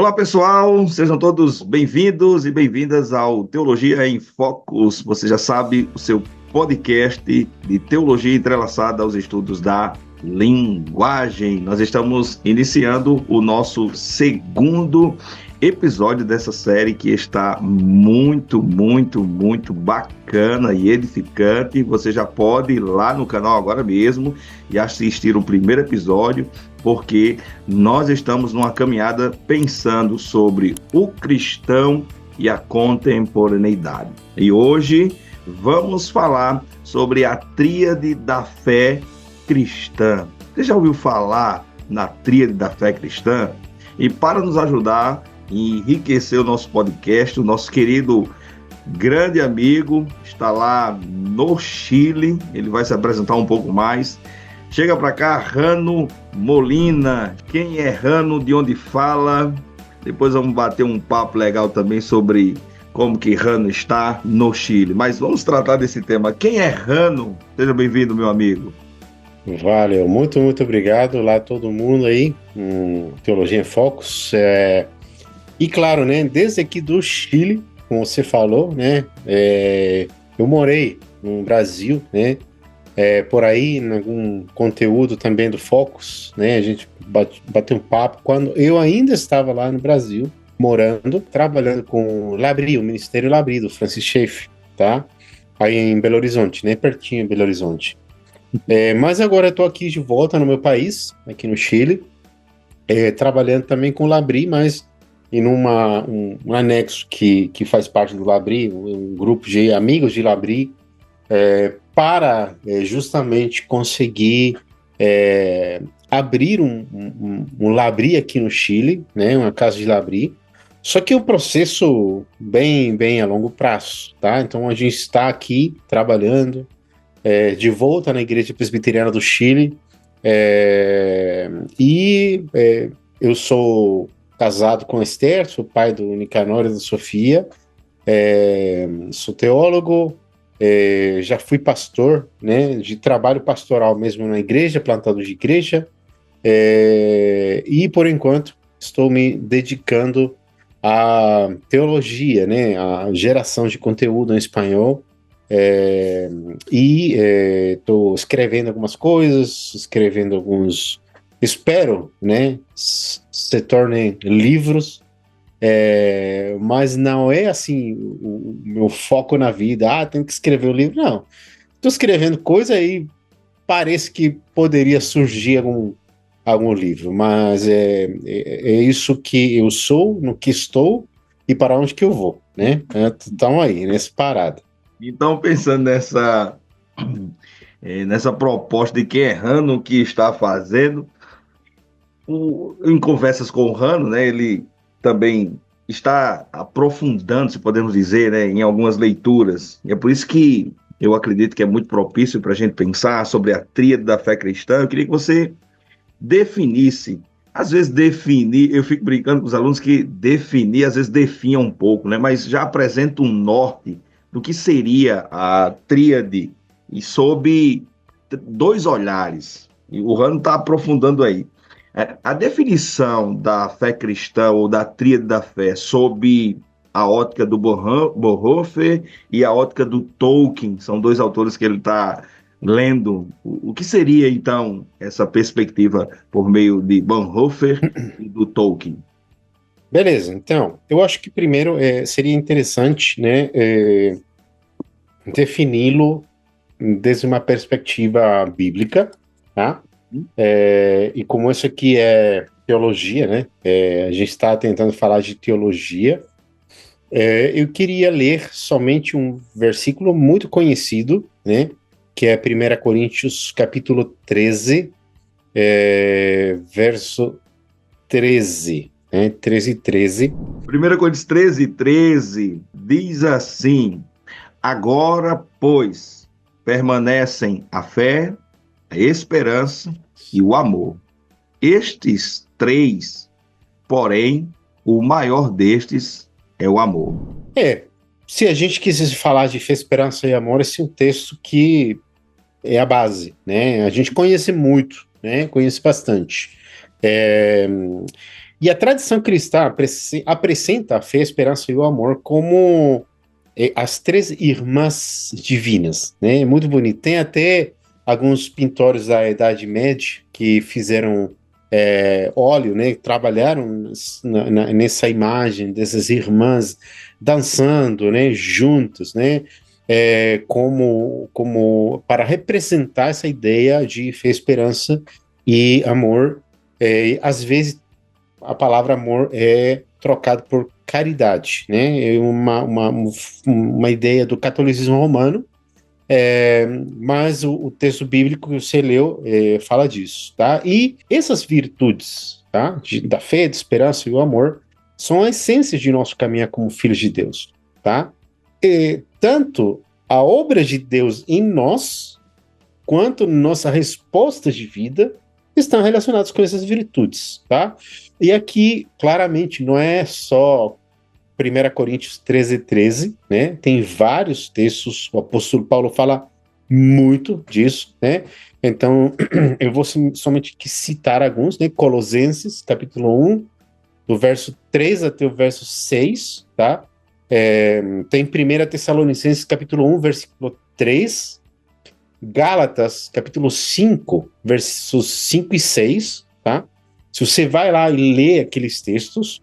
Olá, pessoal, sejam todos bem-vindos e bem-vindas ao Teologia em Focus. Você já sabe, o seu podcast de teologia entrelaçada aos estudos da linguagem. Nós estamos iniciando o nosso segundo episódio dessa série que está muito bacana e edificante. Você já pode ir lá no canal agora mesmo e assistir o primeiro episódio, porque nós estamos numa caminhada pensando sobre o cristão e a contemporaneidade. E hoje vamos falar sobre a tríade da fé cristã. Você já ouviu falar na tríade da fé cristã? E para nos ajudar e enriquecer o nosso podcast, o nosso querido grande amigo está lá no Chile, ele vai se apresentar um pouco mais. Chega para cá, Rano Molina. Quem é Rano, de onde fala? Depois vamos bater um papo legal também sobre como que Rano está no Chile. Mas vamos tratar desse tema. Quem é Rano? Seja bem-vindo, meu amigo. Valeu, muito obrigado. Olá todo mundo aí, Teologia em Focus. E claro, né, desde aqui do Chile, como você falou, né, eu morei no Brasil, né, por aí, em algum conteúdo também do Focus, né, a gente bateu um papo quando eu ainda estava lá no Brasil, morando, trabalhando com o Labri, o Ministério Labri, do Francis Schaeffer, tá? Aí em Belo Horizonte, né, pertinho de Belo Horizonte. Mas agora eu estou aqui de volta no meu país, aqui no Chile, trabalhando também com o Labri, mas em um anexo que faz parte do Labri, um grupo de amigos de Labri, para justamente conseguir abrir um Labri aqui no Chile, né, uma casa de Labri, só que o processo bem a longo prazo, tá? Então a gente está aqui trabalhando, de volta na Igreja Presbiteriana do Chile, eu sou casado com Esther, sou pai do Nicanor e da Sofia, sou teólogo, já fui pastor, né, de trabalho pastoral mesmo na igreja, plantador de igreja, e por enquanto estou me dedicando à teologia, né, à geração de conteúdo em espanhol, estou escrevendo algumas coisas, escrevendo alguns, espero, né, se tornem livros, mas não é assim o meu foco na vida. Tem que escrever o livro, não. Estou escrevendo coisa e parece que poderia surgir algum livro, mas é isso que eu sou, no que estou e para onde que eu vou, né? Então aí, nessa parada. Então, pensando nessa proposta de quem é Rano que está fazendo, em conversas com o Rano, né, ele também está aprofundando, se podemos dizer, né, em algumas leituras. E é por isso que eu acredito que é muito propício para a gente pensar sobre a tríade da fé cristã. Eu queria que você definisse, às vezes definir, eu fico brincando com os alunos que definir, às vezes definha um pouco, né, mas já apresenta um norte do que seria a tríade e sob dois olhares. E o Rano está aprofundando aí. A definição da fé cristã ou da tríade da fé sob a ótica do Bonhoeffer e a ótica do Tolkien, são dois autores que ele está lendo. O que seria, então, essa perspectiva por meio de Bonhoeffer e do Tolkien? Beleza, então, eu acho que primeiro seria interessante, né, defini-lo desde uma perspectiva bíblica, tá? E como isso aqui é teologia, né? A gente está tentando falar de teologia. Eu queria ler somente um versículo muito conhecido, né? Que é 1 Coríntios capítulo 13, verso 13, né? 13. 1 Coríntios 13 diz assim: agora, pois, permanecem a fé, a esperança e o amor. Estes três, porém, o maior destes é o amor. Se a gente quisesse falar de fé, esperança e amor, esse é um texto que é a base, né? A gente conhece muito, né? Conhece bastante. E a tradição cristã apresenta a fé, a esperança e o amor como as três irmãs divinas, né? É muito bonito. Tem até alguns pintores da Idade Média que fizeram óleo, né? Trabalharam nessa imagem dessas irmãs dançando, né? Juntos, né? Como para representar essa ideia de fé, esperança e amor. Às vezes a palavra amor é trocada por caridade, né? É uma ideia do catolicismo romano, mas o texto bíblico que você leu fala disso, tá? E essas virtudes, tá? Da fé, da esperança e do amor são a essência de nosso caminhar como filhos de Deus, tá? Tanto a obra de Deus em nós, quanto nossa resposta de vida estão relacionados com essas virtudes, tá? E aqui, claramente, não é só 1 Coríntios 13, né? Tem vários textos, o apóstolo Paulo fala muito disso, né? Então, eu vou somente citar alguns, né? Colossenses, capítulo 1, do verso 3 até o verso 6, tá? Tem 1 Tessalonicenses, capítulo 1, versículo 3, Gálatas, capítulo 5, versos 5 e 6, tá? Se você vai lá e lê aqueles textos,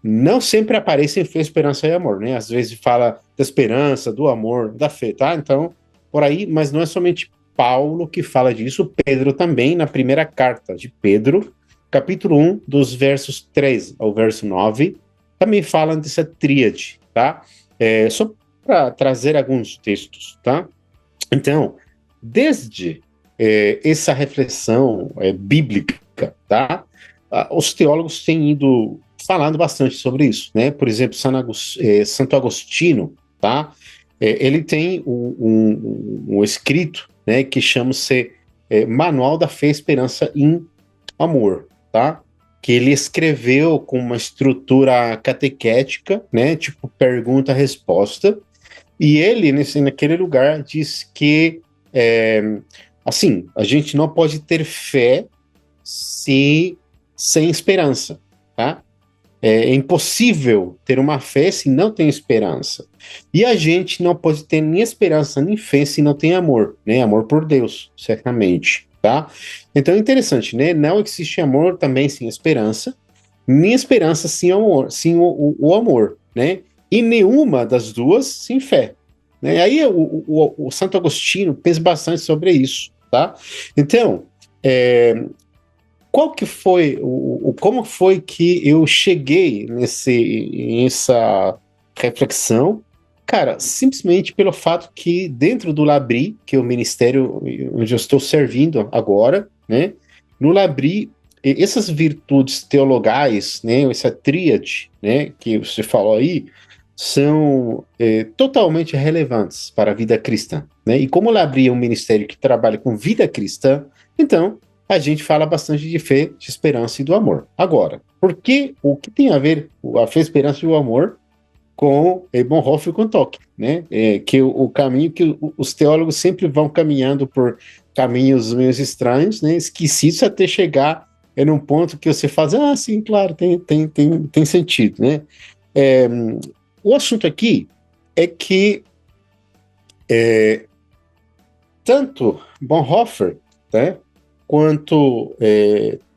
não sempre aparecem fé, esperança e amor, né? Às vezes fala da esperança, do amor, da fé, tá? Então, por aí, mas não é somente Paulo que fala disso, Pedro também, na primeira carta de Pedro, capítulo 1, dos versos 3 ao verso 9, também falam dessa tríade, tá? Só para trazer alguns textos, tá? Então, desde essa reflexão bíblica, tá? Os teólogos têm ido falando bastante sobre isso, né? Por exemplo, Santo Agostinho, tá? Ele tem um escrito, né, que chama-se Manual da Fé, Esperança e Amor, tá? Que ele escreveu com uma estrutura catequética, né? Tipo pergunta-resposta. E ele, naquele lugar, diz que, assim, a gente não pode ter fé sem esperança, tá? É impossível ter uma fé se não tem esperança. E a gente não pode ter nem esperança nem fé se não tem amor, né? Amor por Deus, certamente, tá? Então é interessante, né? Não existe amor também sem esperança, nem esperança sem amor, sem o amor, né? E nenhuma das duas sem fé. Né? Aí o Santo Agostinho pensa bastante sobre isso, tá? Então, como foi que eu cheguei nessa reflexão? Cara, simplesmente pelo fato que dentro do Labri, que é o ministério onde eu estou servindo agora, né? No Labri, essas virtudes teologais, né? Essa tríade, né? Que você falou aí, são totalmente relevantes para a vida cristã, né? E como o Labri é um ministério que trabalha com vida cristã, então a gente fala bastante de fé, de esperança e do amor. Agora, o que tem a ver a fé, a esperança e o amor com Bonhoeffer e com Tocqueville, né? Que o caminho que os teólogos sempre vão caminhando por caminhos meio estranhos, né? Esquisitos até chegar num ponto que você faz, sim, claro, tem sentido, né? O assunto aqui é que tanto Bonhoeffer, né, quanto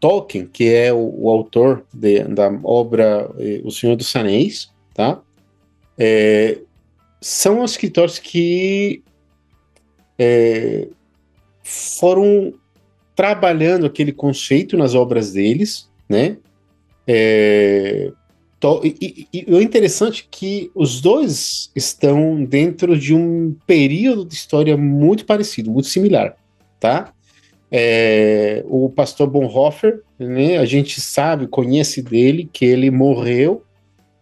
Tolkien, que é o autor da obra O Senhor dos Anéis, tá? São escritores que foram trabalhando aquele conceito nas obras deles, né? E o interessante é que os dois estão dentro de um período de história muito parecido, muito similar, tá? O pastor Bonhoeffer, né, a gente conhece dele que ele morreu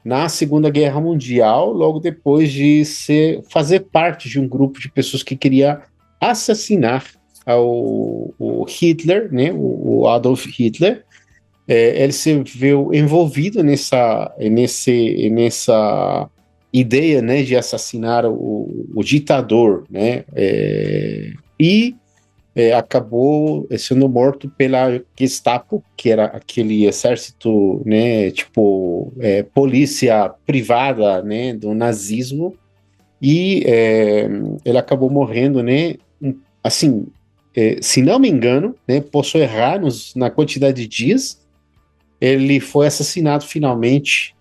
na Segunda Guerra Mundial, logo depois de fazer parte de um grupo de pessoas que queria assassinar o Hitler, né, o Adolf Hitler. Ele se viu envolvido nessa ideia, né, de assassinar o ditador, né, e acabou sendo morto pela Gestapo, que era aquele exército, né, tipo, polícia privada, né, do nazismo, e ele acabou morrendo, né, assim, se não me engano, né, posso errar na quantidade de dias, ele foi assassinado finalmente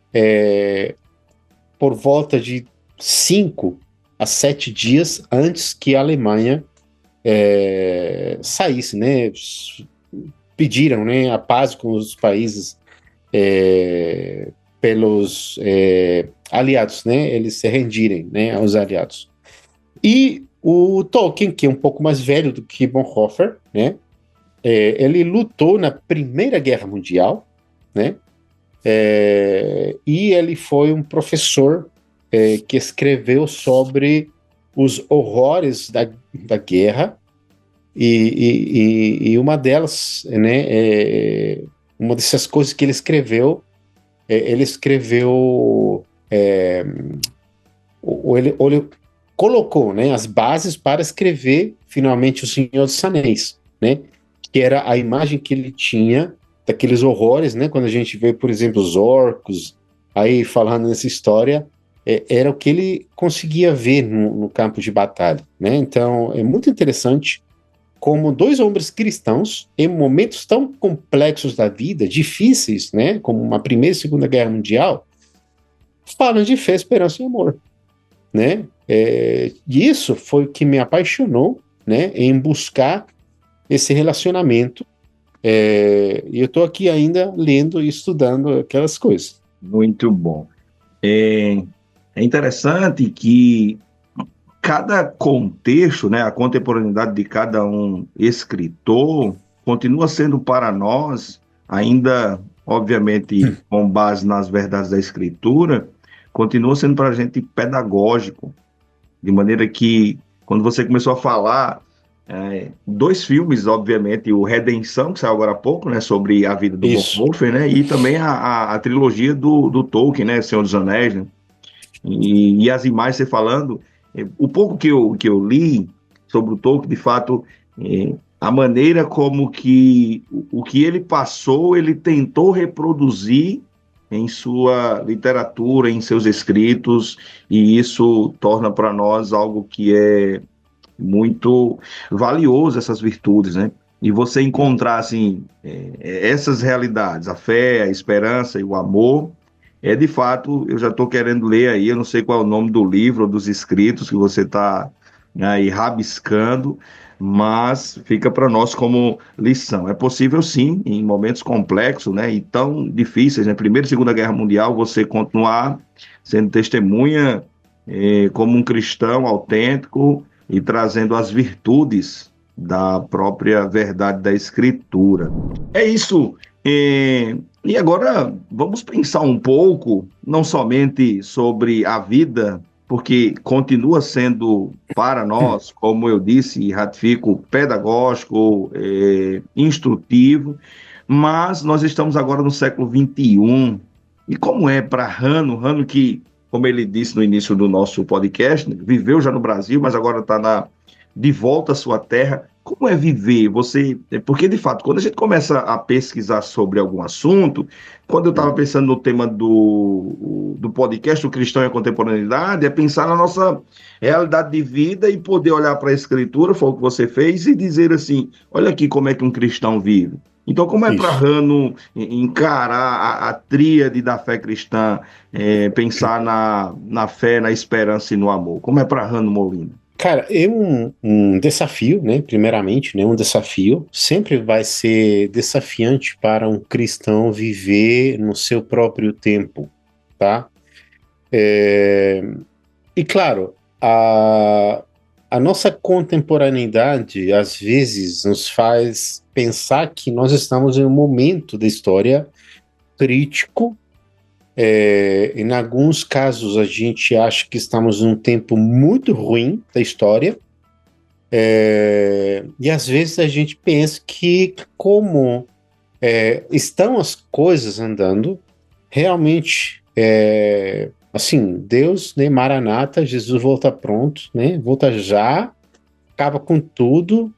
por volta de 5 a 7 dias antes que a Alemanha saísse, né? Pediram, né, a paz com os países pelos aliados, né? Eles se rendirem, né, aos aliados. E o Tolkien, que é um pouco mais velho do que Bonhoeffer, né? Ele lutou na Primeira Guerra Mundial, né? E ele foi um professor que escreveu sobre os horrores da guerra, e uma delas, né, uma dessas coisas que ele escreveu, ele colocou, né, as bases para escrever finalmente O Senhor dos Anéis, né, que era a imagem que ele tinha daqueles horrores, né, quando a gente vê, por exemplo, os orcos, aí falando nessa história, era o que ele conseguia ver no campo de batalha, né, então é muito interessante como dois homens cristãos, em momentos tão complexos da vida, difíceis, né, como uma Primeira e Segunda Guerra Mundial, falam de fé, esperança e amor, né? E isso foi o que me apaixonou, né, em buscar esse relacionamento. E eu estou aqui ainda lendo e estudando aquelas coisas. Muito bom. É interessante que cada contexto, né, a contemporaneidade de cada um escritor continua sendo para nós, ainda, obviamente, com base nas verdades da escritura, continua sendo para a gente pedagógico, de maneira que, quando você começou a falar, dois filmes, obviamente, o Redenção, que saiu agora há pouco, né, sobre a vida do Isso. Bonhoeffer, né, e também a trilogia do Tolkien, né, Senhor dos Anéis, né, e as imagens você falando, o pouco que eu li sobre o Tolkien, de fato, a maneira como que o que ele passou, ele tentou reproduzir em sua literatura, em seus escritos, e isso torna para nós algo que é muito valioso, essas virtudes, né? E você encontrar, assim, essas realidades, a fé, a esperança e o amor, de fato, eu já estou querendo ler aí, eu não sei qual é o nome do livro ou dos escritos que você está, né, aí rabiscando, mas fica para nós como lição. É possível, sim, em momentos complexos, né, e tão difíceis, né, Primeira e Segunda Guerra Mundial, você continuar sendo testemunha como um cristão autêntico e trazendo as virtudes da própria verdade da Escritura. É isso. E agora vamos pensar um pouco, não somente sobre a vida, porque continua sendo para nós, como eu disse e ratifico, pedagógico, instrutivo, mas nós estamos agora no século XXI. E como é para Rano que, como ele disse no início do nosso podcast, né, viveu já no Brasil, mas agora está de volta à sua terra. Como é viver? Porque, de fato, quando a gente começa a pesquisar sobre algum assunto, quando eu estava pensando no tema do podcast, o Cristão e a Contemporaneidade, é pensar na nossa realidade de vida e poder olhar para a Escritura, foi o que você fez, e dizer assim, olha aqui como é que um cristão vive. Então, como é para Rano encarar a tríade da fé cristã, pensar na fé, na esperança e no amor? Como é para Rano Molina? Cara, é um desafio, né? Primeiramente, né? Um desafio. Sempre vai ser desafiante para um cristão viver no seu próprio tempo, tá? E claro, a nossa contemporaneidade às vezes nos faz pensar que nós estamos em um momento da história crítico. Em alguns casos a gente acha que estamos num tempo muito ruim da história, e às vezes a gente pensa que como estão as coisas andando, realmente assim, Deus, né, Maranata, Jesus volta pronto, né, volta já, acaba com tudo,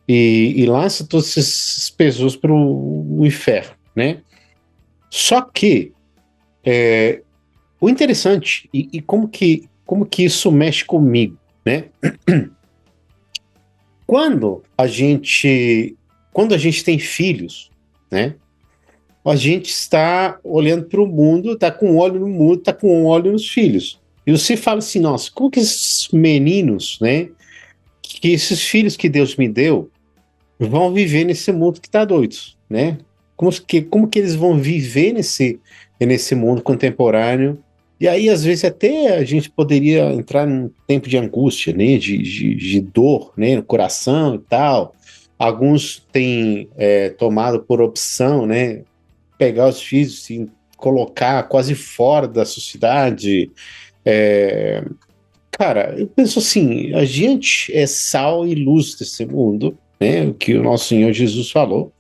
e lança todas essas pessoas para o inferno, né? Só que o interessante, e como que isso mexe comigo, né? Quando a gente, quando a gente tem filhos, né? A gente está olhando para o mundo, está com um olho no mundo, está com um olho nos filhos. E você fala assim, nossa, como que esses meninos, né? Que esses filhos que Deus me deu vão viver nesse mundo que está doido, né? Como que eles vão viver nesse mundo contemporâneo? E aí, às vezes, até a gente poderia entrar num tempo de angústia, né? De dor, né? No coração e tal. Alguns têm tomado por opção, né? Pegar os filhos e colocar quase fora da sociedade. É, Cara, eu penso assim, a gente é sal e luz desse mundo, né? O que o nosso Senhor Jesus falou.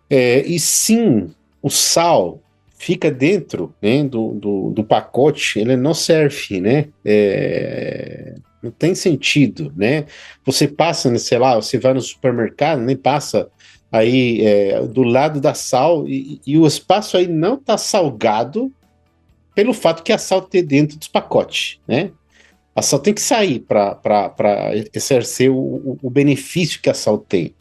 E sim, o sal fica dentro, né, do pacote, ele não serve, né? Não tem sentido, né? Você passa, né, sei lá, você vai no supermercado, nem passa aí do lado da sal e o espaço aí não está salgado pelo fato que a sal tem dentro dos pacotes, né? A sal tem que sair para exercer o benefício que a sal tem.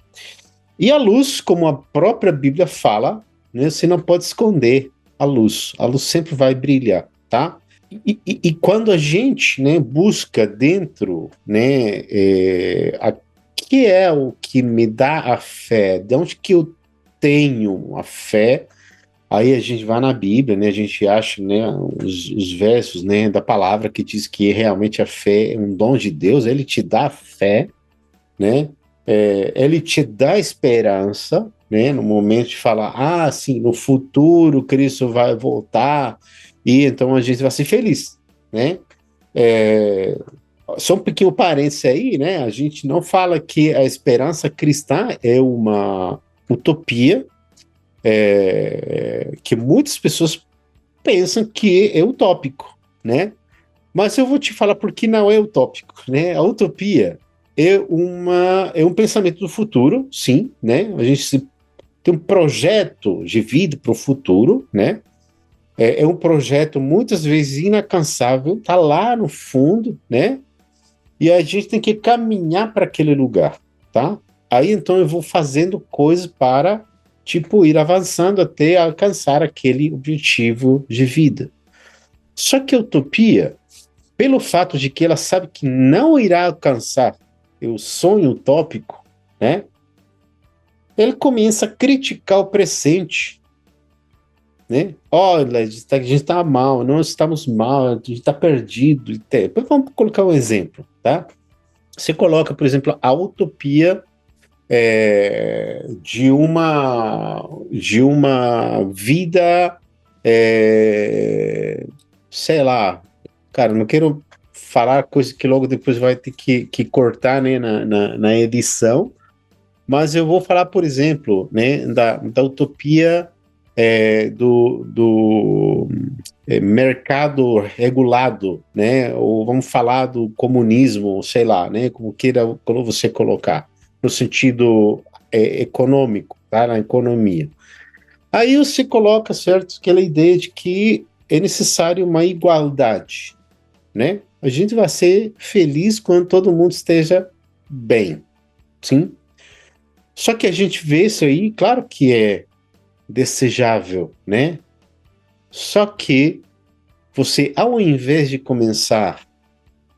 E a luz, como a própria Bíblia fala, né, você não pode esconder a luz. A luz sempre vai brilhar, tá? E quando a gente, né, busca dentro, né, que é o que me dá a fé, de onde que eu tenho a fé, aí a gente vai na Bíblia, né, a gente acha, né, os versos, né, da palavra que diz que realmente a fé é um dom de Deus, ele te dá fé, né, ele te dá esperança, né, no momento de falar, sim, no futuro Cristo vai voltar, e então a gente vai ser feliz, né, só um pequeno parênteses aí, né, a gente não fala que a esperança cristã é uma utopia, que muitas pessoas pensam que é utópico, né? Mas eu vou te falar por que não é utópico, né? A utopia é um pensamento do futuro, sim, né? A gente tem um projeto de vida para o futuro, né? É um projeto muitas vezes inalcançável, tá lá no fundo, né? E a gente tem que caminhar para aquele lugar, tá? Aí então eu vou fazendo coisas para tipo, ir avançando até alcançar aquele objetivo de vida. Só que a utopia, pelo fato de que ela sabe que não irá alcançar o sonho utópico, né? Ele começa a criticar o presente, né? Olha, a gente está mal, nós estamos mal, a gente está perdido. Vamos colocar um exemplo, tá? Você coloca, por exemplo, a utopia de uma vida, sei lá, cara, não quero falar coisa que logo depois vai ter que cortar, né, na edição, mas eu vou falar, por exemplo, né, da utopia do mercado regulado, né, ou vamos falar do comunismo, sei lá, né, como você colocar, no sentido econômico, tá, na economia. Aí você coloca, certo, aquela ideia de que é necessário uma igualdade, né? A gente vai ser feliz quando todo mundo esteja bem, sim? Só que a gente vê isso aí, claro que é desejável, né? Só que você, ao invés de começar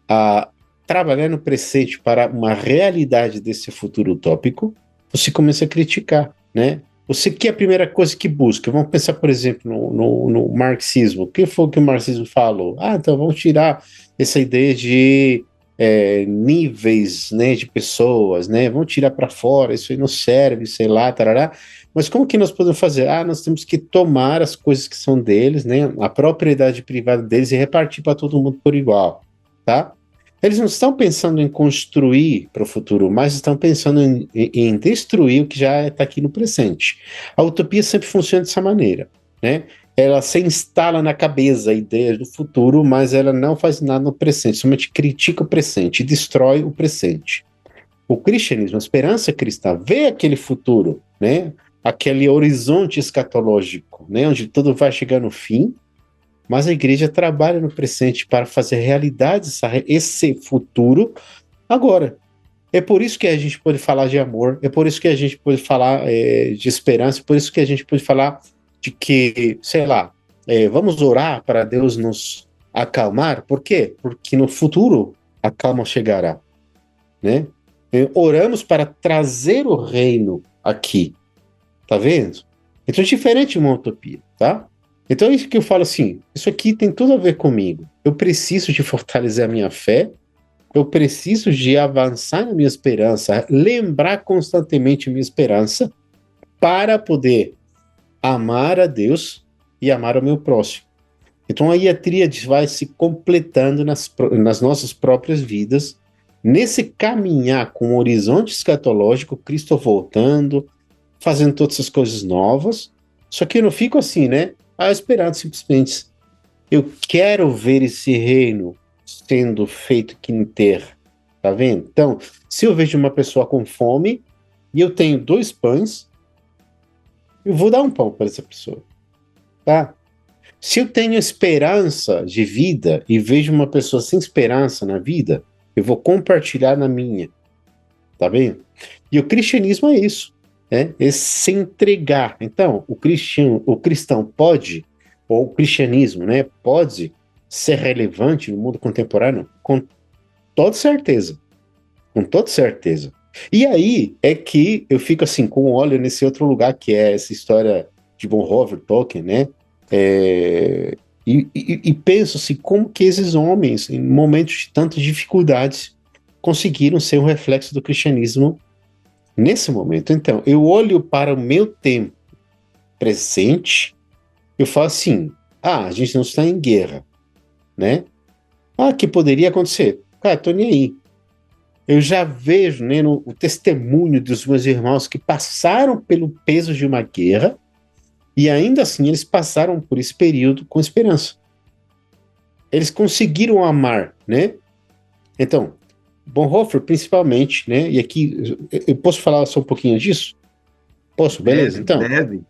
a trabalhar no presente para uma realidade desse futuro utópico, você começa a criticar, né? Você que é a primeira coisa que busca. Vamos pensar, por exemplo, no marxismo. O que foi que o marxismo falou? Então vamos tirar essa ideia de níveis, né, de pessoas, né? Vamos tirar para fora, isso aí não serve, sei lá, tarará. Mas como que nós podemos fazer? Nós temos que tomar as coisas que são deles, né? A propriedade privada deles e repartir para todo mundo por igual, tá? Eles não estão pensando em construir para o futuro, mas estão pensando em destruir o que já está aqui no presente. A utopia sempre funciona dessa maneira, né? Ela se instala na cabeça a ideia do futuro, mas ela não faz nada no presente, somente critica o presente e destrói o presente. o cristianismo, a esperança cristã, vê aquele futuro, né? Aquele horizonte escatológico, né? Onde tudo vai chegar no fim, mas a igreja trabalha no presente para fazer realidade esse futuro agora. É por isso que a gente pode falar de amor, é por isso que a gente pode falar de esperança, é por isso que a gente pode falar de que, sei lá, vamos orar para Deus nos acalmar. Por quê? Porque no futuro a calma chegará, né? Oramos para trazer o reino aqui, tá vendo? Então é diferente de uma utopia, tá? Então é isso que eu falo assim, isso aqui tem tudo a ver comigo. Eu preciso de fortalecer a minha fé, eu preciso de avançar na minha esperança, lembrar constantemente minha esperança para poder amar a Deus e amar o meu próximo. Então aí a tríade vai se completando nas nossas próprias vidas, nesse caminhar com o horizonte escatológico, Cristo voltando, fazendo todas essas coisas novas. Só que eu não fico assim, né? Esperando simplesmente. Eu quero ver esse reino sendo feito aqui em terra. Tá vendo? Então, se eu vejo uma pessoa com fome e eu tenho 2 pães, eu vou dar um pão para essa pessoa. Tá? Se eu tenho esperança de vida e vejo uma pessoa sem esperança na vida, eu vou compartilhar na minha. Tá vendo? E o cristianismo é isso. É se entregar. Então, o cristão pode, ou o cristianismo, né, pode ser relevante no mundo contemporâneo com toda certeza. Com toda certeza. E aí é que eu fico assim, com o olho nesse outro lugar, que é essa história de Bonhoeffer, Tolkien, né? E penso assim, como que esses homens, em momentos de tantas dificuldades, conseguiram ser um reflexo do cristianismo nesse momento. Então, eu olho para o meu tempo presente, eu falo assim, a gente não está em guerra, né? Que poderia acontecer? Cara, tô nem aí. Eu já vejo, né, o testemunho dos meus irmãos que passaram pelo peso de uma guerra e ainda assim eles passaram por esse período com esperança. Eles conseguiram amar, né? Então, Bonhoeffer principalmente, né? E aqui eu posso falar só um pouquinho disso? Posso, beleza? Então, Deve.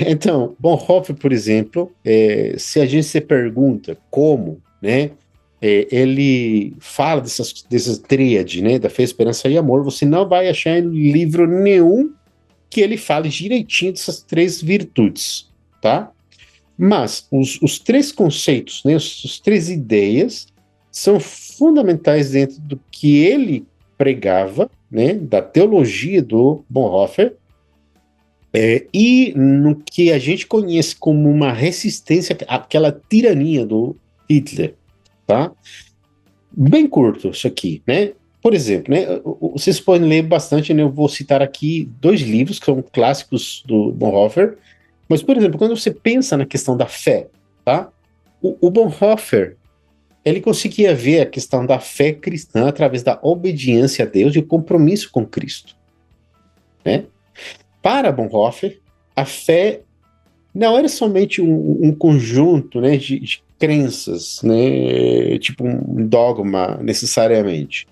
então, Bonhoeffer, por exemplo, se a gente se pergunta como, né? Ele fala dessas tríades, né, da fé, esperança e amor, você não vai achar em livro nenhum que ele fale direitinho dessas 3 virtudes, tá? Mas os 3 conceitos, né, as 3 ideias são fundamentais dentro do que ele pregava, né, da teologia do Bonhoeffer, e no que a gente conhece como uma resistência àquela tirania do Hitler. Tá? Bem curto isso aqui, né? Por exemplo, né? Vocês podem ler bastante, né? Eu vou citar aqui 2 livros que são clássicos do Bonhoeffer, mas, por exemplo, quando você pensa na questão da fé, tá? O Bonhoeffer, ele conseguia ver a questão da fé cristã através da obediência a Deus e o compromisso com Cristo, né? Para Bonhoeffer, a fé não era somente um conjunto, né, de crenças, né, tipo um dogma necessariamente,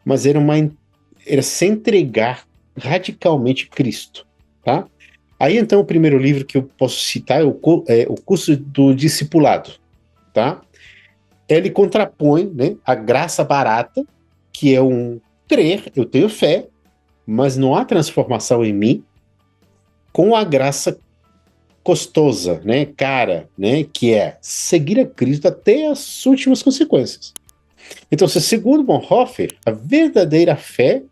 mas era se entregar radicalmente a Cristo, tá? Aí então o primeiro livro que eu posso citar é o Curso do Discipulado, tá? Ele contrapõe, né, a graça barata, que é um crer, eu tenho fé, mas não há transformação em mim, com a graça custosa, né, cara, né, que é seguir a Cristo até as últimas consequências. Então, segundo Bonhoeffer, a verdadeira fé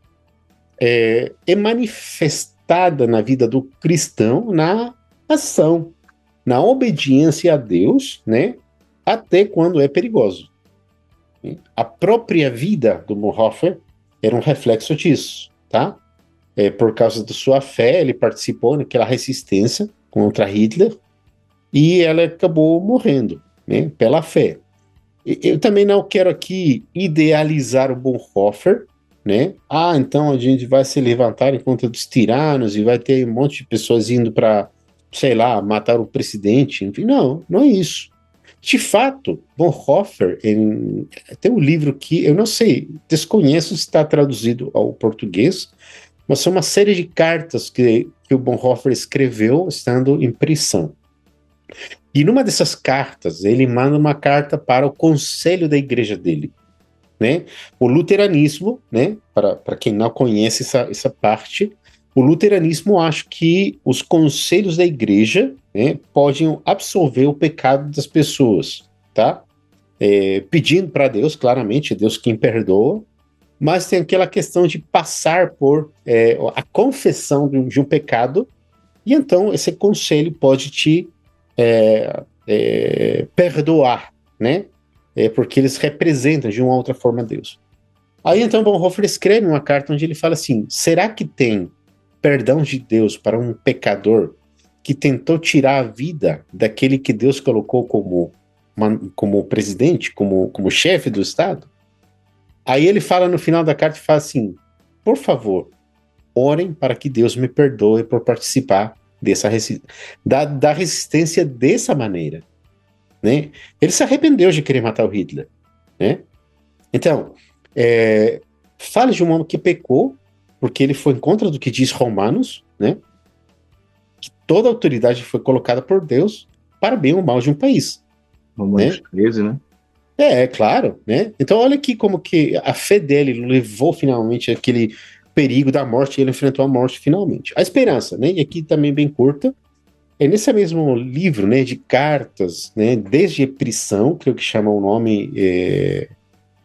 é manifestada na vida do cristão na ação, na obediência a Deus, né, até quando é perigoso. A própria vida do Bonhoeffer era um reflexo disso, tá? Por causa da sua fé, ele participou naquela resistência contra Hitler, e ela acabou morrendo, né, pela fé. Eu também não quero aqui idealizar o Bonhoeffer, né? Então a gente vai se levantar em contra dos tiranos e vai ter um monte de pessoas indo para, sei lá, matar o presidente. Enfim, não é isso. De fato, Bonhoeffer tem um livro que eu não sei, desconheço se está traduzido ao português, mas são uma série de cartas que o Bonhoeffer escreveu estando em prisão. E numa dessas cartas, ele manda uma carta para o conselho da igreja dele, né? O luteranismo, né? Para quem não conhece essa parte, o luteranismo acha que os conselhos da igreja, né, podem absolver o pecado das pessoas, tá? Pedindo para Deus, claramente, é Deus quem perdoa, mas tem aquela questão de passar por a confissão de um pecado, e então esse conselho pode te perdoar, né? Porque eles representam de uma outra forma Deus. Aí então Bonhoeffer escreve uma carta onde ele fala assim: será que tem perdão de Deus para um pecador que tentou tirar a vida daquele que Deus colocou como presidente, como chefe do Estado? Aí ele fala no final da carta e fala assim: por favor, orem para que Deus me perdoe por participar da resistência dessa maneira, né? Ele se arrependeu de querer matar o Hitler, né? Então, fala de um homem que pecou, porque ele foi em contra do que diz Romanos, né? Que toda autoridade foi colocada por Deus para bem ou mal de um país. Romanos 13, né? Claro, né? Então olha aqui como que a fé dele levou finalmente aquele perigo da morte, e ele enfrentou a morte finalmente. A esperança, né? E aqui também bem curta, nesse mesmo livro, né, de cartas, né, desde prisão, creio que chama o nome,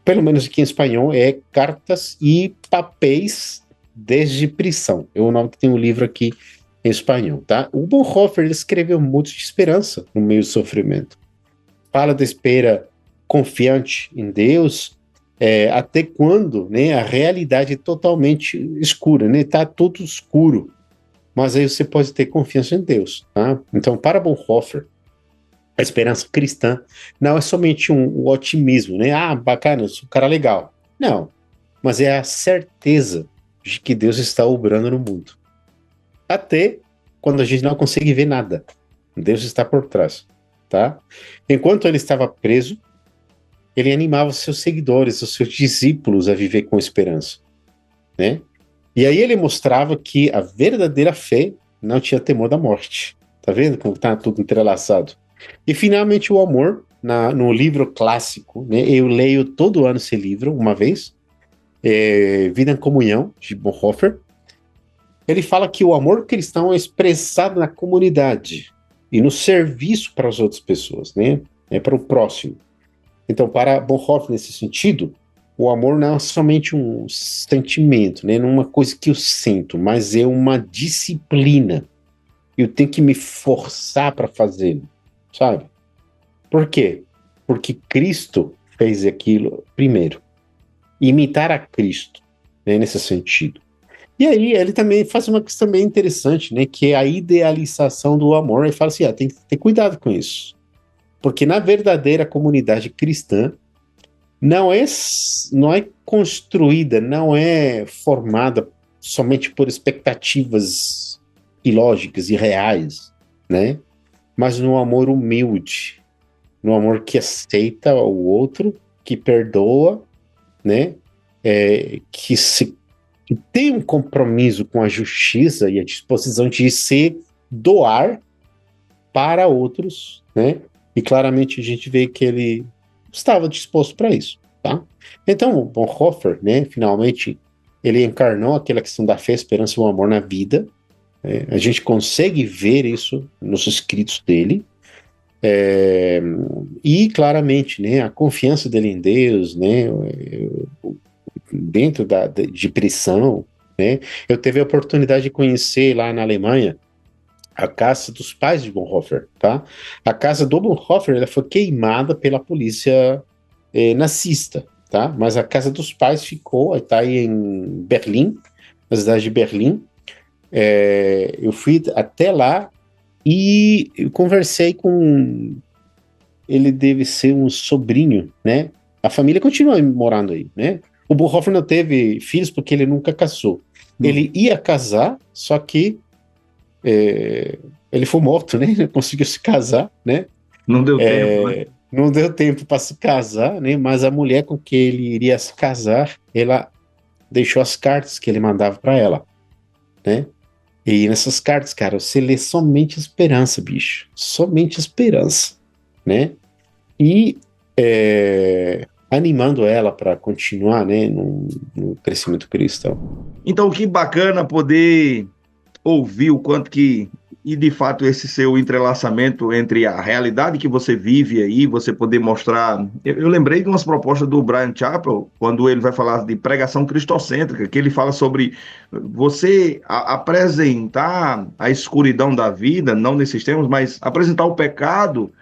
pelo menos aqui em espanhol, é Cartas e Papéis desde prisão. É o nome que tem o livro aqui em espanhol, tá? O Bonhoeffer, ele escreveu muito de esperança no meio do sofrimento. Fala da espera confiante em Deus, até quando, né, a realidade é totalmente escura, né? Tá tudo escuro. Mas aí você pode ter confiança em Deus, tá? Então, para Bonhoeffer, a esperança cristã não é somente um otimismo, né? Ah, bacana, eu sou um cara legal. Não, mas é a certeza de que Deus está obrando no mundo. Até quando a gente não consegue ver nada. Deus está por trás, tá? Enquanto ele estava preso, ele animava os seus seguidores, os seus discípulos a viver com esperança, né? E aí ele mostrava que a verdadeira fé não tinha temor da morte. Tá vendo como tá tudo entrelaçado? E finalmente o amor, no livro clássico, né? Eu leio todo ano esse livro, uma vez, Vida em Comunhão, de Bonhoeffer. Ele fala que o amor cristão é expressado na comunidade e no serviço para as outras pessoas, né? Para o próximo. Então, para Bonhoeffer, nesse sentido, o amor não é somente um sentimento, né? Não é uma coisa que eu sinto, mas é uma disciplina. Eu tenho que me forçar para fazê-lo, sabe? Por quê? Porque Cristo fez aquilo primeiro. Imitar a Cristo, né, nesse sentido. E aí ele também faz uma questão bem interessante, né? Que é a idealização do amor. Ele fala assim, tem que ter cuidado com isso. Porque na verdadeira comunidade cristã, não é construída, não é formada somente por expectativas ilógicas e reais, né? Mas no amor humilde, no amor que aceita o outro, que perdoa, né? Que tem um compromisso com a justiça e a disposição de se doar para outros, né? E claramente a gente vê que ele estava disposto para isso, tá? Então, o Bonhoeffer, né, finalmente, ele encarnou aquela questão da fé, esperança e o amor na vida. A gente consegue ver isso nos escritos dele. E, claramente, né, a confiança dele em Deus, né, dentro de prisão, né? Eu tive a oportunidade de conhecer lá na Alemanha a casa dos pais de Bonhoeffer, tá? A casa do Bonhoeffer, ela foi queimada pela polícia nazista, tá? Mas a casa dos pais ficou, está aí em Berlim, na cidade de Berlim. Eu fui até lá e eu conversei com... Ele deve ser um sobrinho, né? A família continua morando aí, né? O Bonhoeffer não teve filhos porque ele nunca casou. Ele ia casar, só que ele foi morto, né? Ele conseguiu se casar, né? Não deu tempo, né? não deu tempo para se casar, né? Mas a mulher com que ele iria se casar, ela deixou as cartas que ele mandava para ela, né? E nessas cartas, cara, você lê somente esperança, bicho. Somente esperança, né? E animando ela para continuar, né, no crescimento cristão. Então, que bacana poder ouvir o quanto que, e de fato, esse seu entrelaçamento entre a realidade que você vive aí, você poder mostrar. Eu lembrei de umas propostas do Brian Chappell, quando ele vai falar de pregação cristocêntrica, que ele fala sobre você apresentar a escuridão da vida, não nesses termos, mas apresentar o pecado.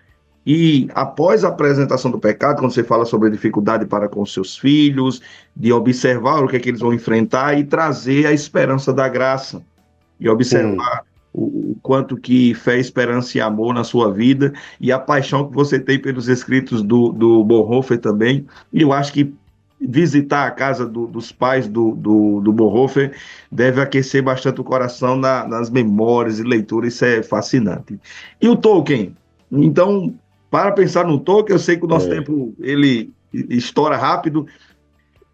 E após a apresentação do pecado, quando você fala sobre a dificuldade para com seus filhos, de observar o que é que eles vão enfrentar e trazer a esperança da graça e Hum, observar o quanto que fé, esperança e amor na sua vida e a paixão que você tem pelos escritos do Bonhoeffer também. E eu acho que visitar a casa dos pais do Bonhoeffer deve aquecer bastante o coração nas memórias e leituras, isso é fascinante. E o Tolkien? Então, para pensar no Tolkien, eu sei que o nosso é, tempo ele estoura rápido,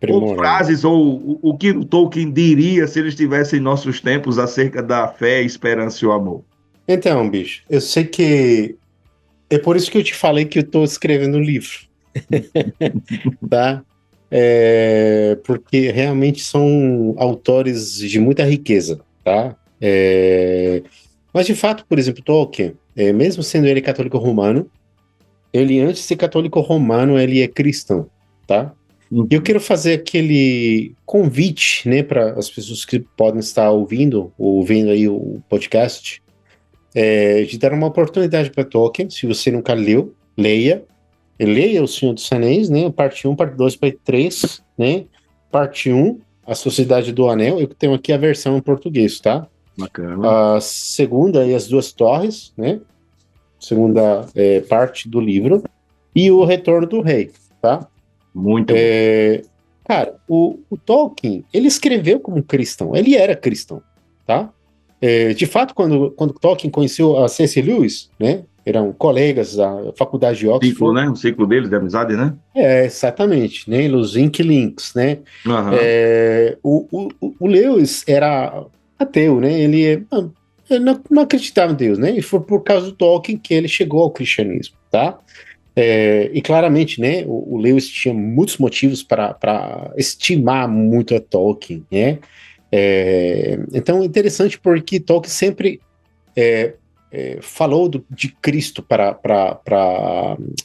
ou aprimorando. frases, ou o que o Tolkien diria se ele estivesse em nossos tempos acerca da fé, esperança e o amor. Então, bicho, eu sei que é por isso que eu te falei que eu estou escrevendo um livro, tá? Porque realmente são autores de muita riqueza, tá? Mas de fato, por exemplo, Tolkien, mesmo sendo ele católico romano, ele antes de ser católico romano, ele é cristão, tá? E eu Uhum. quero fazer aquele convite, né, para as pessoas que podem estar ouvindo aí o podcast, de dar uma oportunidade para Tolkien. Se você nunca leu, leia. Leia O Senhor dos Anéis, né? Parte um, parte 2, parte 3, né? Parte um, A Sociedade do Anel. Eu tenho aqui a versão em português, tá? Bacana. A segunda e As Duas Torres, né? Segunda parte do livro. E O Retorno do Rei, tá? Muito bom. É, cara, o Tolkien, ele escreveu como cristão, ele era cristão, tá? De fato, quando Tolkien conheceu a C.S. Lewis, né? Eram colegas da faculdade de Ciclo, Oxford. né? O ciclo deles de amizade, né? Exatamente, né? Os Inklings, né? Aham. O Lewis era ateu, né? Ele não acreditava em Deus, né? E foi por causa do Tolkien que ele chegou ao cristianismo, tá? E claramente, né? O Lewis tinha muitos motivos para estimar muito a Tolkien, né? Então, é interessante porque Tolkien sempre é, falou de Cristo para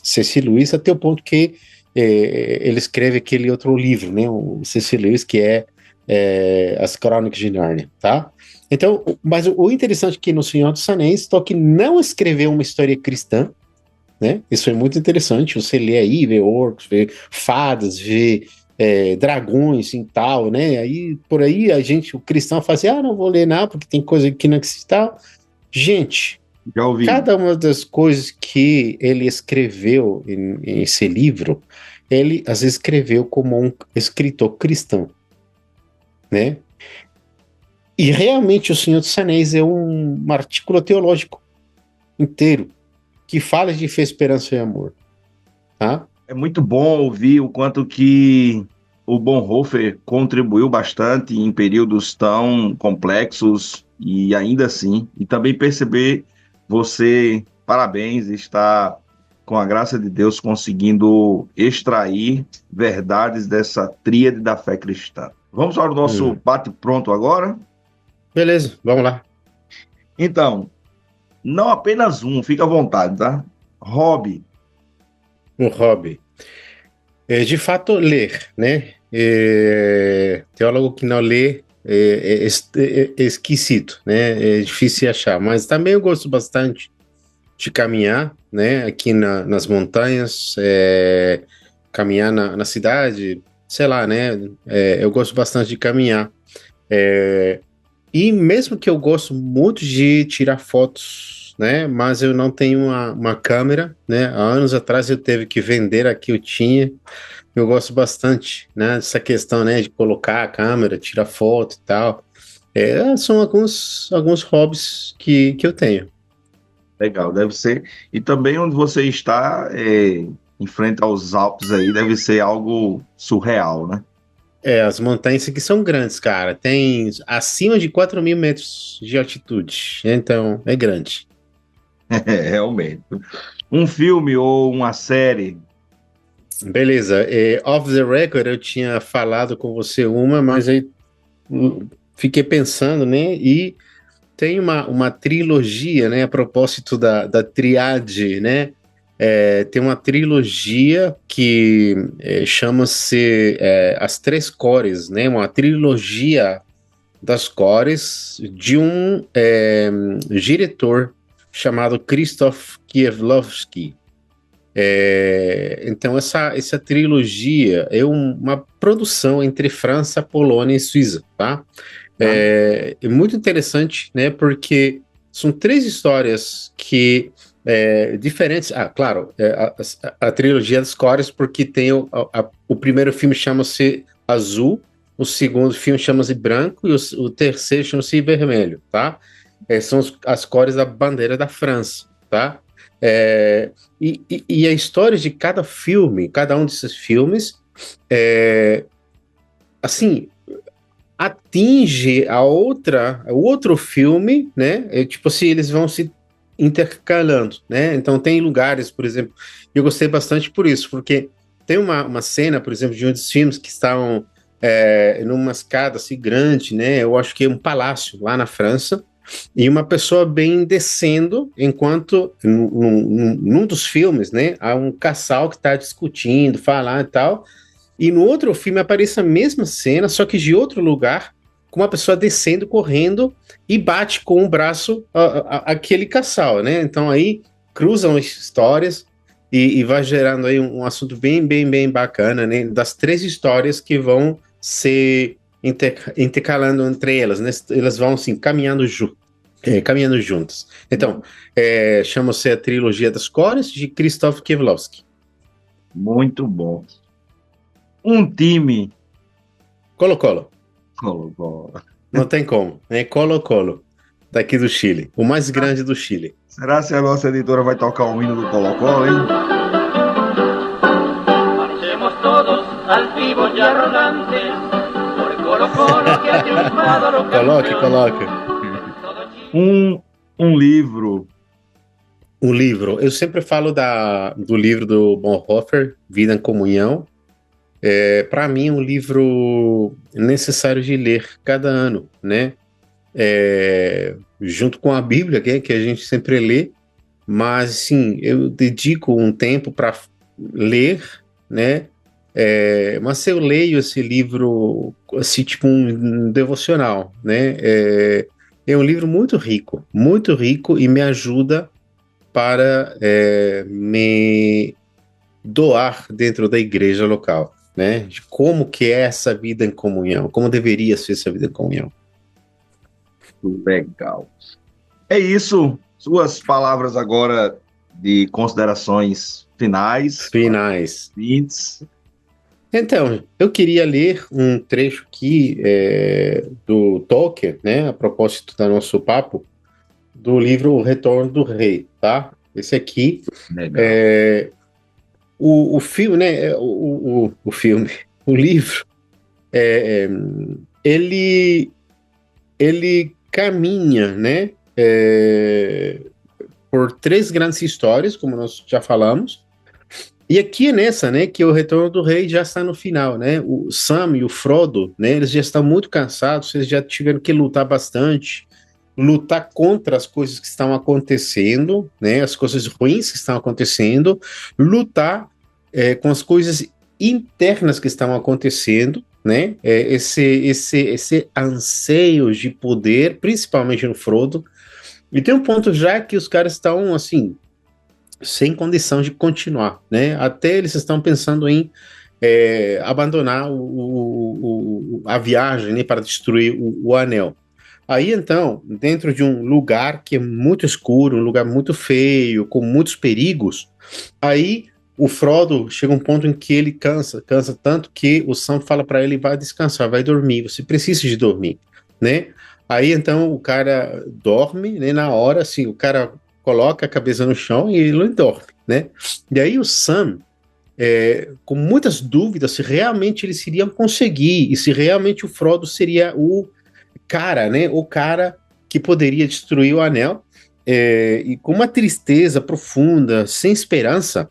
C.S. Lewis, até o ponto que ele escreve aquele outro livro, né, o C.S. Lewis, que As Crônicas de Nárnia, tá? Então, mas o interessante é que no Senhor dos Anéis, Tolkien não escreveu uma história cristã, né? Isso é muito interessante. Você lê aí, vê orcs, vê fadas, vê dragões e tal, né? Aí por aí o cristão fala assim: ah, não vou ler nada porque tem coisa que não existe e tal. Gente, Já ouvi. cada uma das coisas que ele escreveu em esse livro, ele as escreveu como um escritor cristão, né? E realmente o Senhor dos Anéis é um artículo teológico inteiro que fala de fé, esperança e amor, tá? É muito bom ouvir o quanto que o Bonhoeffer contribuiu bastante em períodos tão complexos e ainda assim, e também perceber você, parabéns, está com a graça de Deus conseguindo extrair verdades dessa tríade da fé cristã. Vamos ao nosso Hum. bate-pronto agora? Beleza, vamos lá. Então, não apenas um, fica à vontade, tá? Hobby. Um hobby. De fato, ler, né? Teólogo que não lê é esquisito, né? É difícil de achar, mas também eu gosto bastante de caminhar, né? Aqui nas montanhas, caminhar na cidade, sei lá, né? Eu gosto bastante de caminhar. E mesmo que eu gosto muito de tirar fotos, né? Mas eu não tenho uma câmera, né? Há anos atrás eu teve que vender a que eu tinha. Eu gosto bastante, né? Dessa questão, né? De colocar a câmera, tirar foto e tal. São alguns hobbies que eu tenho. Legal, deve ser. E também onde você está, em frente aos Alpes aí, deve ser algo surreal, né? As montanhas aqui são grandes, cara. Tem acima de 4.000 metros de altitude. Então, é grande. É, realmente. Um filme ou uma série. Beleza. Off the record, eu tinha falado com você uma, mas aí fiquei pensando, né? E tem uma trilogia, né? A propósito da triade, né? Tem uma trilogia que chama-se As Três Cores, né? Uma trilogia das cores de um diretor chamado Krzysztof Kieślowski. Então, essa trilogia é uma produção entre França, Polônia e Suíça, tá? Tá? É muito interessante, né? Porque são três histórias que diferentes. Ah, claro, a trilogia das cores, porque tem o primeiro filme chama-se Azul, o segundo filme chama-se Branco e o terceiro chama-se Vermelho, tá? São as cores da bandeira da França, tá? E a história de cada filme, cada um desses filmes, assim, atinge o outro filme, né? Tipo assim, eles vão se intercalando, né? Então tem lugares, por exemplo, eu gostei bastante por isso, porque tem uma cena, por exemplo, de um dos filmes que estavam numa escada assim grande, né? Eu acho que é um palácio lá na França, e uma pessoa bem descendo, enquanto num dos filmes, né? Há um casal que está discutindo, falando e tal. E no outro filme aparece a mesma cena, só que de outro lugar, com uma pessoa descendo, correndo e bate com o braço aquele casal, né? Então aí cruzam as histórias e vai gerando aí um assunto bem, bem, bem bacana, né? Das três histórias que vão se intercalando entre elas, né? Elas vão assim caminhando juntas. Então, chama-se a trilogia das cores de Krzysztof Kieślowski. Muito bom. Um time. Colo-Colo. Colo-Colo. Não tem como. É Colo-Colo, daqui do Chile. O mais grande do Chile. Será que a nossa editora vai tocar o hino do Colo-Colo, hein? Marchemos todos altivos y arrogantes por Colo-Colo que ha triunfado los Coloque, campeones. coloque. Todo Chile. Um livro. O livro. Eu sempre falo do livro do Bonhoeffer, Vida em Comunhão. Para mim, é um livro necessário de ler cada ano, né? Junto com a Bíblia, que a gente sempre lê, mas sim, eu dedico um tempo para ler, né? Mas eu leio esse livro assim, tipo um devocional, né? É um livro muito rico e me ajuda para me doar dentro da igreja local, né? De como que é essa vida em comunhão, como deveria ser essa vida em comunhão. Legal. É isso. Suas palavras agora de considerações finais. Finais. Ouvintes. Então, eu queria ler um trecho aqui do Tolkien, né? A propósito do nosso papo, do livro O Retorno do Rei, tá? Esse aqui, Legal. o filme, né? O filme, o livro, ele caminha, né? Por três grandes histórias, como nós já falamos. E aqui é nessa, né, que o Retorno do Rei já está no final, né? O Sam e o Frodo, né? Eles já estão muito cansados, eles já tiveram que lutar bastante, lutar contra as coisas que estão acontecendo, né? As coisas ruins que estão acontecendo, lutar com as coisas internas que estão acontecendo, né? Esse anseio de poder, principalmente no Frodo. E tem um ponto já que os caras estão, assim, sem condição de continuar, né? Até eles estão pensando em abandonar a viagem, né, para destruir o anel. Aí, então, dentro de um lugar que é muito escuro, um lugar muito feio, com muitos perigos, aí o Frodo chega a um ponto em que ele cansa tanto que o Sam fala para ele, vai descansar, vai dormir, você precisa de dormir, né? Aí, então, o cara dorme, né, na hora, assim, o cara coloca a cabeça no chão e ele dorme, né? E aí o Sam, com muitas dúvidas se realmente eles iriam conseguir e se realmente o Frodo seria o cara, né? O cara que poderia destruir o anel. E com uma tristeza profunda, sem esperança,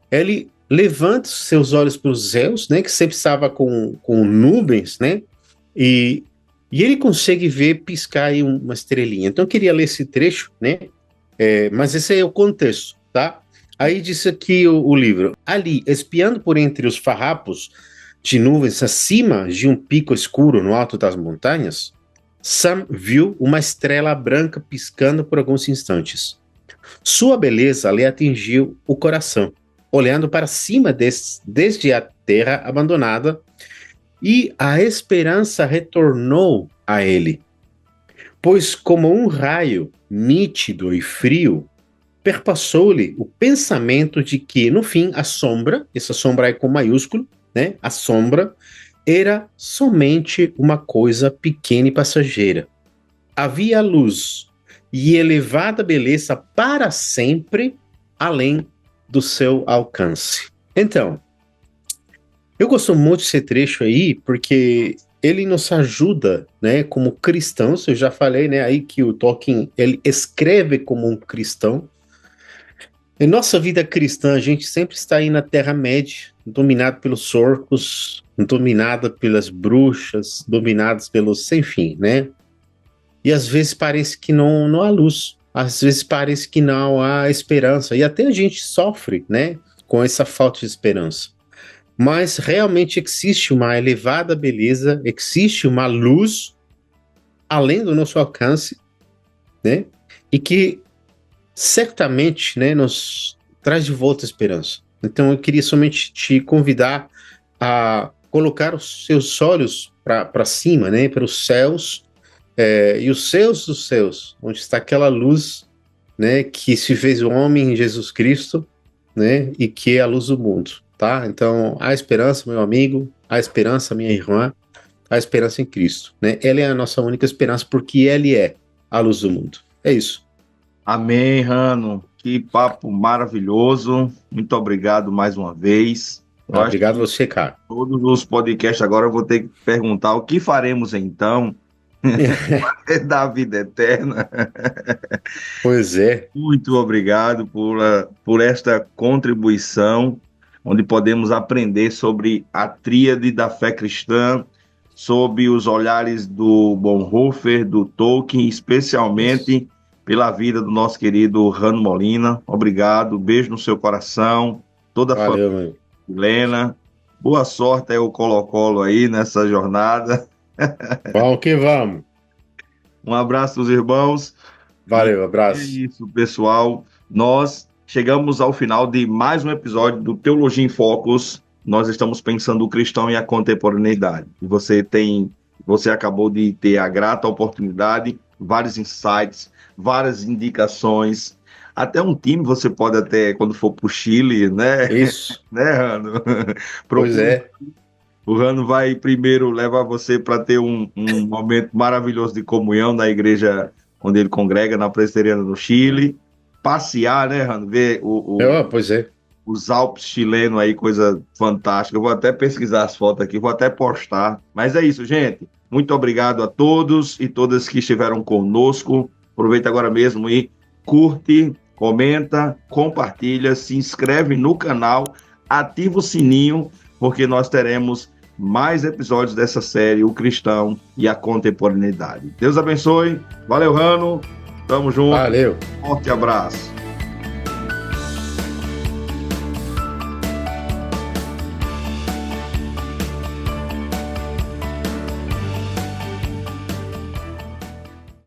ele levanta os seus olhos para os céus, né? Que sempre estava com nuvens, né? E ele consegue ver piscar aí uma estrelinha. Então eu queria ler esse trecho, né? Mas esse é o contexto, tá? Aí disse aqui o livro. Ali, espiando por entre os farrapos de nuvens acima de um pico escuro no alto das montanhas, Sam viu uma estrela branca piscando por alguns instantes. Sua beleza lhe atingiu o coração, olhando para cima desde a terra abandonada, e a esperança retornou a ele. Pois como um raio nítido e frio, perpassou-lhe o pensamento de que, no fim, a sombra, essa sombra é com maiúsculo, né? A sombra era somente uma coisa pequena e passageira. Havia luz e elevada beleza para sempre, além do seu alcance. Então, eu gosto muito desse trecho aí, porque ele nos ajuda, né, como cristãos. Eu já falei, né, aí que o Tolkien, ele escreve como um cristão. Em nossa vida cristã, a gente sempre está aí na Terra-média, dominado pelos orcos, dominada pelas bruxas, dominados pelos sem fim, né? E às vezes parece que não há luz, às vezes parece que não há esperança, e até a gente sofre, né, com essa falta de esperança. Mas realmente existe uma elevada beleza, existe uma luz além do nosso alcance, né? E que certamente, né, nos traz de volta a esperança. Então eu queria somente te convidar a colocar os seus olhos para cima, né, para os céus, e os céus dos céus, onde está aquela luz, né, que se fez o homem em Jesus Cristo, né, e que é a luz do mundo, tá? Então há esperança, meu amigo, há esperança, minha irmã, há esperança em Cristo, né? Ele é a nossa única esperança porque Ele é a luz do mundo. É isso. Amém, Rano. Que papo maravilhoso. Muito obrigado mais uma vez. Eu acho Obrigado que você, cara. todos os podcasts agora eu vou ter que perguntar o que faremos então da vida eterna. Pois é. Muito obrigado por esta contribuição, onde podemos aprender sobre a tríade da fé cristã, sob os olhares do Bonhoeffer, do Tolkien, especialmente pela vida do nosso querido Rano Molina. Obrigado, beijo no seu coração, toda a Valeu, família meu. chilena. Boa sorte aí o Colo-Colo aí nessa jornada. Vamos que vamos. Um abraço dos irmãos. Valeu, É abraço. isso, pessoal. Nós chegamos ao final de mais um episódio do Teologia em Focus. Nós estamos pensando o cristão e a contemporaneidade. Você acabou de ter a grata oportunidade, vários insights, várias indicações. Até um time você pode até, quando for para o Chile, né? Isso. Né, Rano? Pois é. O Rano vai primeiro levar você para ter um momento maravilhoso de comunhão na igreja onde ele congrega, na Presbiteriana do Chile. Passear, né, Rano? Ver Pois é. os Alpes chilenos aí, coisa fantástica. Eu vou até pesquisar as fotos aqui, vou até postar. Mas é isso, gente. Muito obrigado a todos e todas que estiveram conosco. Aproveita agora mesmo e curte, comenta, compartilha, se inscreve no canal, ativa o sininho, porque nós teremos mais episódios dessa série, O Cristão e a Contemporaneidade. Deus abençoe. Valeu, Rano. Tamo junto. Valeu. Forte abraço.